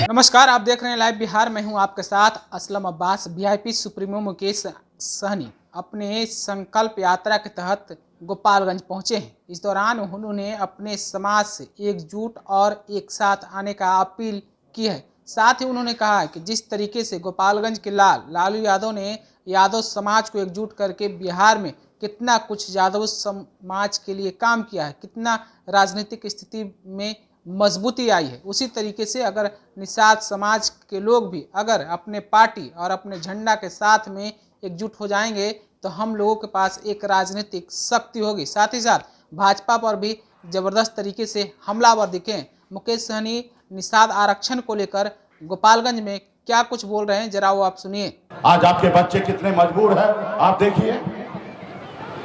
नमस्कार, आप देख रहे हैं लाइव बिहार। मैं हूं आपके साथ असलम अब्बास। वीआईपी सुप्रीमो मुकेश सहनी अपने संकल्प यात्रा के तहत गोपालगंज पहुंचे हैं। इस दौरान उन्होंने अपने समाज से एकजुट और एक साथ आने का अपील की है। साथ ही उन्होंने कहा कि जिस तरीके से गोपालगंज के लालू यादव ने यादव समाज को एकजुट करके बिहार में कितना कुछ यादव समाज के लिए काम किया है, कितना राजनीतिक स्थिति में मजबूती आई है, उसी तरीके से अगर निषाद समाज के लोग भी अगर अपने पार्टी और अपने झंडा के साथ में एकजुट हो जाएंगे तो हम लोगों के पास एक राजनीतिक शक्ति होगी। साथ ही साथ भाजपा पर भी जबरदस्त तरीके से हमलावर दिखे। मुकेश सहनी निषाद आरक्षण को लेकर गोपालगंज में क्या कुछ बोल रहे हैं, जरा वो आप सुनिए। आज आपके बच्चे कितने मजबूर है, आप देखिए।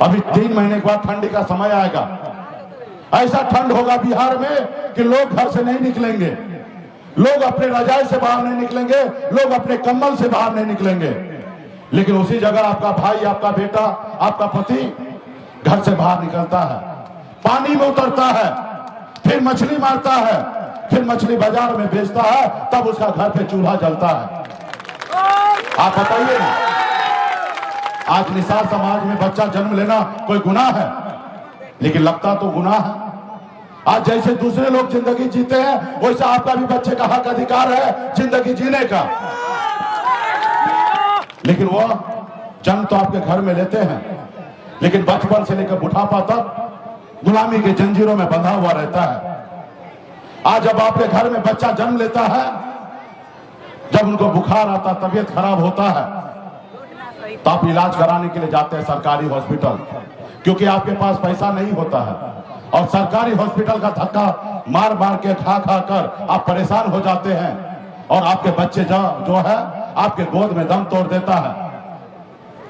अभी 3 महीने के बाद ठंडी का समय आएगा। ऐसा ठंड होगा बिहार में कि लोग घर से नहीं निकलेंगे, लोग अपने रजाई से बाहर नहीं निकलेंगे, लोग अपने कंबल से बाहर नहीं निकलेंगे। लेकिन उसी जगह आपका भाई, आपका बेटा, आपका पति घर से बाहर निकलता है, पानी में उतरता है, फिर मछली मारता है, फिर मछली बाजार में बेचता है, तब उसका घर पे चूल्हा जलता है। आप बताइए ना, आज निषाद समाज में बच्चा जन्म लेना कोई गुनाह है? लेकिन लगता तो गुनाह है। आज जैसे दूसरे लोग जिंदगी जीते हैं, वैसे आपका भी बच्चे का हक अधिकार है जिंदगी जीने का। लेकिन वो जन्म तो आपके घर में लेते हैं, लेकिन बचपन से लेकर बुढ़ापा तक गुलामी के जंजीरों में बंधा हुआ रहता है। आज जब आपके घर में बच्चा जन्म लेता है, जब उनको बुखार आता, तबीयत खराब होता है, तो आप इलाज कराने के लिए जाते हैं सरकारी हॉस्पिटल, क्योंकि आपके पास पैसा नहीं होता है। और सरकारी हॉस्पिटल का धक्का मार मार के खा खा कर आप परेशान हो जाते हैं, और आपके बच्चे जो है आपके गोद में दम तोड़ देता है।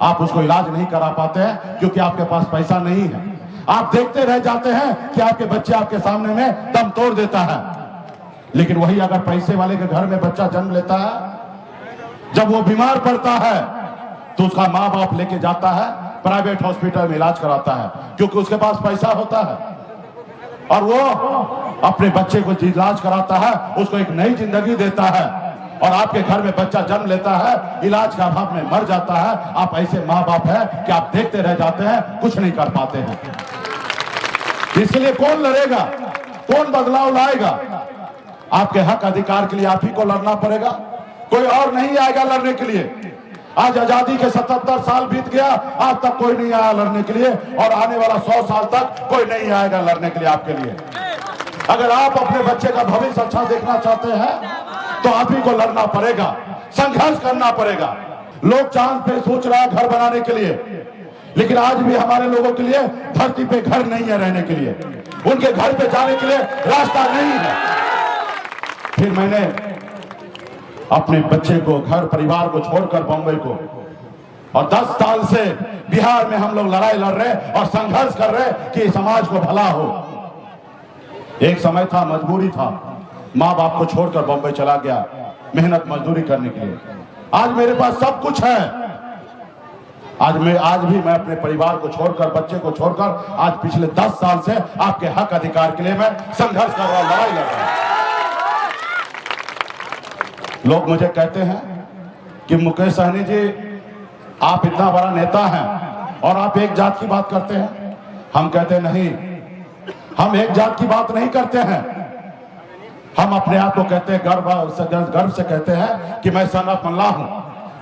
आप उसको इलाज नहीं करा पाते हैं क्योंकि आपके पास पैसा नहीं है। आप देखते रह जाते हैं कि आपके बच्चे आपके सामने में दम तोड़ देता है। लेकिन वही अगर पैसे वाले के घर में बच्चा जन्म लेता है, जब वो बीमार पड़ता है तो उसका माँ बाप लेके जाता है प्राइवेट हॉस्पिटल में इलाज कराता है, क्योंकि उसके पास पैसा होता है, और वो अपने बच्चे को इलाज कराता है, उसको एक नई जिंदगी देता है। और आपके घर में बच्चा जन्म लेता है, इलाज का अभाव में मर जाता है। आप ऐसे माँ बाप हैं कि आप देखते रह जाते हैं, कुछ नहीं कर पाते हैं। इसके लिए कौन लड़ेगा, कौन बदलाव लाएगा? आपके हक अधिकार के लिए आप ही को लड़ना पड़ेगा, कोई और नहीं आएगा लड़ने के लिए। आज आजादी के 77 साल बीत गया, आज तक कोई नहीं आया लड़ने के लिए, और आने वाला 100 साल तक कोई नहीं आएगा लड़ने के लिए आपके लिए। अगर आप अपने बच्चे का भविष्य अच्छा देखना चाहते हैं तो आप ही को लड़ना पड़ेगा, संघर्ष करना पड़ेगा। लोग चांद पे सोच रहा है घर बनाने के लिए, लेकिन आज भी हमारे लोगों के लिए धरती पे घर नहीं है रहने के लिए, उनके घर पे जाने के लिए रास्ता नहीं है। फिर मैंने अपने बच्चे को, घर परिवार को छोड़कर बंबई को, और 10 साल से बिहार में हम लोग लड़ाई लड़ रहे और संघर्ष कर रहे कि समाज को भला हो। एक समय था, मजबूरी था, माँ बाप को छोड़कर बंबई चला गया मेहनत मजदूरी करने के लिए। आज मेरे पास सब कुछ है। आज भी मैं अपने परिवार को छोड़कर, बच्चे को छोड़कर, आज पिछले 10 साल से आपके हक अधिकार के लिए मैं संघर्ष कर रहा हूं, लड़ाई लड़ रहा हूं। लोग मुझे कहते हैं कि मुकेश सहनी जी आप इतना बड़ा नेता हैं और आप एक जात की बात करते हैं। हम कहते हैं नहीं, हम एक जात की बात नहीं करते हैं। हम अपने आप को कहते हैं गर्व से कहते हैं कि मैं सन ऑफ मल्लाह हूं,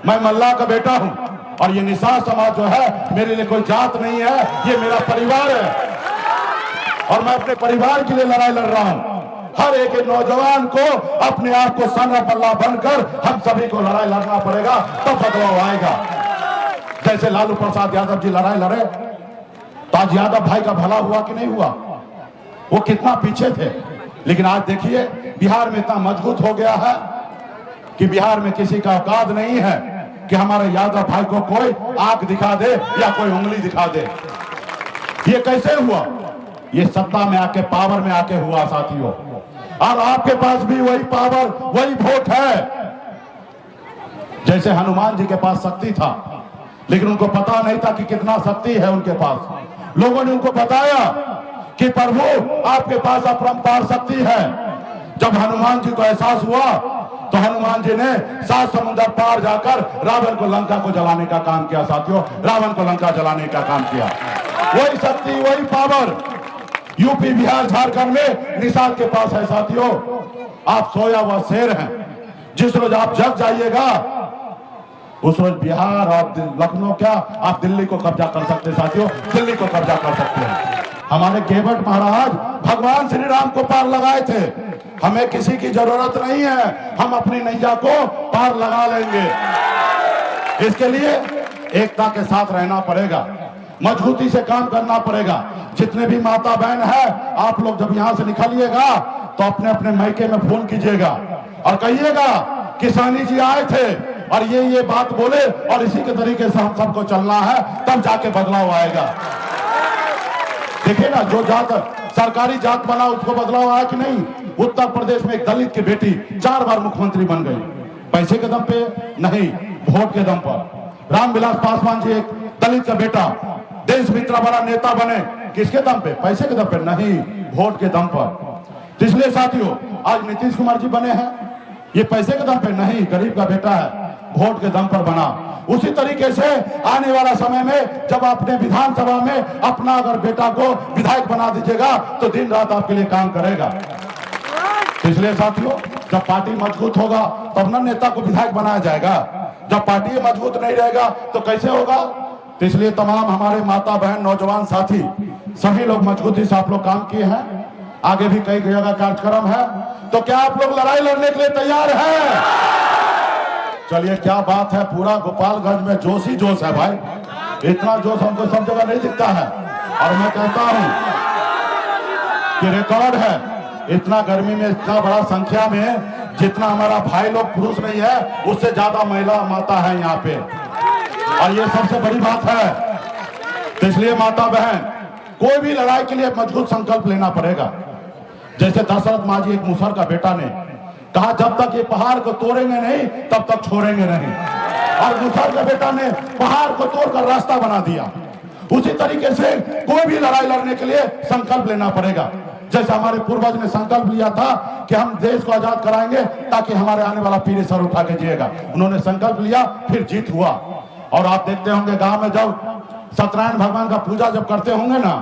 मैं मल्लाह का बेटा हूं। और ये निसार समाज जो है मेरे लिए कोई जात नहीं है, ये मेरा परिवार है और मैं अपने परिवार के लिए लड़ाई लड़ रहा हूं। हर एक नौजवान को अपने आप को सन ऑफ मल्लाह बनकर हम सभी को लड़ाई लड़ना पड़ेगा, तब बदलाव आएगा। जैसे लालू प्रसाद यादव जी लड़ाई लड़े तो आज यादव भाई का भला हुआ कि नहीं हुआ? वो कितना पीछे थे, लेकिन आज देखिए बिहार में इतना मजबूत हो गया है कि बिहार में किसी का औकात नहीं है कि हमारे यादव भाई को कोई आंख दिखा दे या कोई उंगली दिखा दे। ये कैसे हुआ? ये सत्ता में आके, पावर में आके हुआ साथियों। और आपके पास भी वही पावर, वही वोट है। जैसे हनुमान जी के पास शक्ति था, लेकिन उनको पता नहीं था कि कितना शक्ति है उनके पास। लोगों ने उनको बताया कि प्रभु आपके पास अपरंपार शक्ति है। जब हनुमान जी को एहसास हुआ तो हनुमान जी ने 7 समुद्र पार जाकर रावण को लंका को जलाने का काम किया साथियों, रावण को लंका जलाने का काम किया। वही शक्ति, वही पावर यूपी, बिहार, झारखंड में निषाद के पास है साथियों। आप सोया हुआ शेर हैं। जिस रोज आप जग जाइएगा उस रोज बिहार और लखनऊ क्या आप दिल्ली को कब्जा कर सकते हैं साथियों, दिल्ली को कब्जा कर सकते हैं। हमारे केवट महाराज भगवान श्री राम को पार लगाए थे। हमें किसी की जरूरत नहीं है, हम अपनी नैया को पार लगा लेंगे। इसके लिए एकता के साथ रहना पड़ेगा, मजबूती से काम करना पड़ेगा। जितने भी माता बहन है, आप लोग जब यहाँ से निकलिएगा तो अपने अपने मायके में फोन कीजिएगा और कहिएगा कि सहनी जी आए थे और ये बात बोले और इसी के तरीके से हम सबको चलना है, तब जाके बदलाव आएगा। देखिए ना, जो जात सरकारी जात बना उसको बदलाव आया कि नहीं? उत्तर प्रदेश में एक दलित की बेटी 4 बार मुख्यमंत्री बन गई। पैसे के दम पे नहीं, वोट के दम पर। रामविलास पासवान जी एक दलित का बेटा देश में इतना बड़ा नेता बने, किसके दम पे? पैसे के दम पे नहीं, वोट के दम पर। इसलिए साथियों आज नीतीश कुमार जी बने हैं, ये पैसे के दम पे नहीं, गरीब का बेटा है, वोट के दम पर बना। उसी तरीके से आने वाला समय में जब आपने विधानसभा में अपना अगर बेटा को विधायक बना दीजिएगा तो दिन रात आपके लिए काम करेगा। इसलिए साथियों जब पार्टी मजबूत होगा तब ना नेता को विधायक बनाया जाएगा। जब पार्टी मजबूत नहीं रहेगा तो कैसे होगा? तो इसलिए तमाम हमारे माता बहन, नौजवान साथी सभी लोग मजबूती से आप लोग काम किए हैं। आगे भी कई जगह कार्यक्रम है, तो क्या आप लोग लड़ाई लड़ने के लिए तैयार हैं? चलिए, क्या बात है, पूरा गोपालगंज में जोश ही जोश है भाई। इतना जोश हमको सब जगह नहीं दिखता है। और मैं कहता हूं कि रिकॉर्ड है, इतना गर्मी में इतना बड़ा संख्या में जितना हमारा भाई लोग पुरुष नहीं है उससे ज्यादा महिला माता है यहाँ पे, और ये सबसे बड़ी बात है। तो इसलिए माता बहन कोई भी लड़ाई के लिए मजबूत संकल्प लेना पड़ेगा। जैसे दशरथ मांझी एक मुसर का बेटा ने कहा, जब तक ये पहाड़ को तोड़ेंगे नहीं तब तक छोड़ेंगे नहीं, और मुसर के बेटा ने पहाड़ को तोड़कर रास्ता बना दिया। उसी तरीके से कोई भी लड़ाई लड़ने के लिए संकल्प लेना पड़ेगा। जैसे हमारे पूर्वज ने संकल्प लिया था कि हम देश को आजाद कराएंगे ताकि हमारे आने वाला पीढ़ी सर उठा के जिएगा, उन्होंने संकल्प लिया, फिर जीत हुआ। और आप देखते होंगे गांव में जब सत्यनारायण भगवान का पूजा जब करते होंगे ना,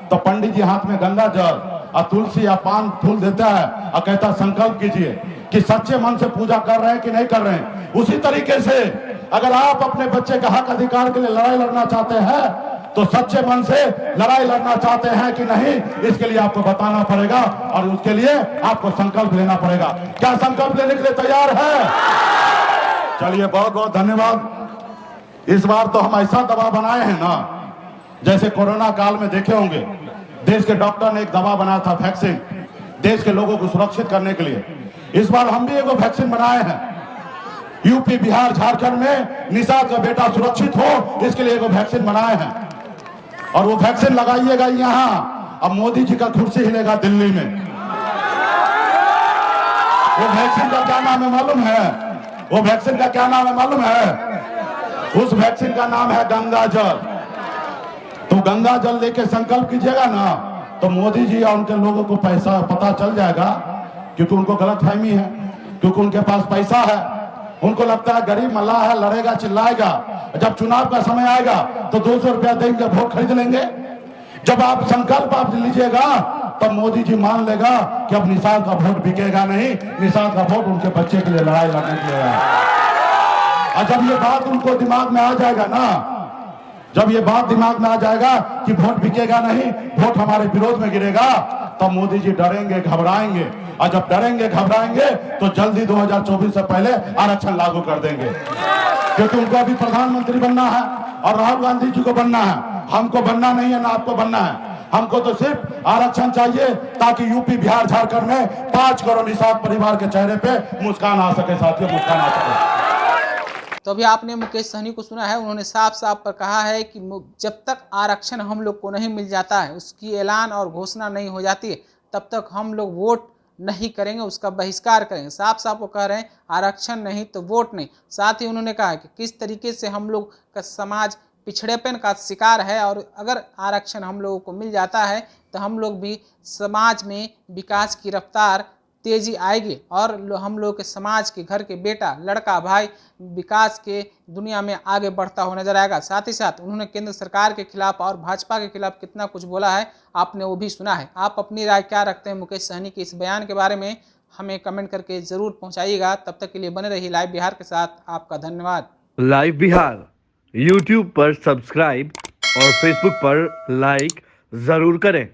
तो पंडित जी हाथ में गंगा जल और तुलसी या पान फूल देता है और कहता संकल्प कीजिए कि सच्चे मन से पूजा कर रहे हैं कि नहीं कर रहे हैं। उसी तरीके से अगर आप अपने बच्चे का हक अधिकार के लिए लड़ाई लड़ना चाहते हैं तो सच्चे मन से लड़ाई लड़ना चाहते हैं कि नहीं, इसके लिए आपको बताना पड़ेगा और उसके लिए आपको संकल्प लेना पड़ेगा। क्या संकल्प लेने के लिए तैयार है? चलिए, बहुत बहुत धन्यवाद। इस बार तो हम ऐसा दवा बनाए हैं ना, जैसे कोरोना काल में देखे होंगे देश के डॉक्टर ने एक दवा बनाया था, वैक्सीन, देश के लोगों को सुरक्षित करने के लिए। इस बार हम भी एक वैक्सीन बनाए हैं। यूपी, बिहार, झारखंड में निषाद का बेटा सुरक्षित हो, इसके लिए एक वैक्सीन बनाए हैं। और वो वैक्सीन लगाइएगा यहाँ, अब मोदी जी का कुर्सी हिलेगा दिल्ली में। वो वैक्सीन का क्या नाम है मालूम है? वो वैक्सीन का क्या नाम है मालूम है? उस वैक्सीन का नाम है गंगा जल। तो गंगा जल लेके संकल्प कीजिएगा ना, तो मोदी जी और उनके लोगों को पैसा पता चल जाएगा, क्योंकि उनको गलतफहमी है, क्योंकि उनके पास पैसा है। उनको लगता है गरीब मल्लाह है, लड़ेगा चिल्लाएगा, जब चुनाव का समय आएगा तो 200 रुपया देंगे वोट खरीद लेंगे। जब आप संकल्प आप लीजिएगा तब मोदी जी मान लेगा कि अब निषाद का वोट बिकेगा नहीं, निषाद का वोट उनके बच्चे के लिए लड़ाई लड़ने के लिए है। और जब ये बात उनको दिमाग में आ जाएगा ना, जब ये बात दिमाग में आ जाएगा कि वोट बिकेगा नहीं, वोट हमारे विरोध में गिरेगा, तब मोदी जी डरेंगे, घबराएंगे। और जब डरेंगे, घबराएंगे तो जल्दी 2024 से पहले आरक्षण लागू कर देंगे, क्योंकि उनको अभी प्रधानमंत्री बनना है और राहुल गांधी जी को बनना है। हमको बनना नहीं है, ना आपको बनना है। हमको तो सिर्फ आरक्षण चाहिए ताकि यूपी, बिहार, झारखंड में 5 करोड़ निषाद परिवार के चेहरे पे मुस्कान आ सके, साथियों, मुस्कान आ सके। तो अभी आपने मुकेश सहनी को सुना है, उन्होंने साफ साफ पर कहा है कि जब तक आरक्षण हम लोग को नहीं मिल जाता है, उसकी ऐलान और घोषणा नहीं हो जाती है, तब तक हम लोग वोट नहीं करेंगे, उसका बहिष्कार करेंगे। साफ साफ वो कह रहे हैं आरक्षण नहीं तो वोट नहीं। साथ ही उन्होंने कहा कि किस तरीके से हम लोग का समाज पिछड़ेपन का शिकार है और अगर आरक्षण हम लोगों को मिल जाता है तो हम लोग भी समाज में विकास की रफ्तार तेजी आएगी और हम लोग के समाज के घर के बेटा, लड़का, भाई विकास के दुनिया में आगे बढ़ता हुआ नजर आएगा। साथ ही साथ उन्होंने केंद्र सरकार के खिलाफ और भाजपा के खिलाफ कितना कुछ बोला है, आपने वो भी सुना है। आप अपनी राय क्या रखते हैं मुकेश सहनी के इस बयान के बारे में, हमें कमेंट करके जरूर पहुंचाइएगा। तब तक के लिए बने रहिए लाइव बिहार के साथ। आपका धन्यवाद। लाइव बिहार यूट्यूब पर सब्सक्राइब और फेसबुक पर लाइक जरूर करें।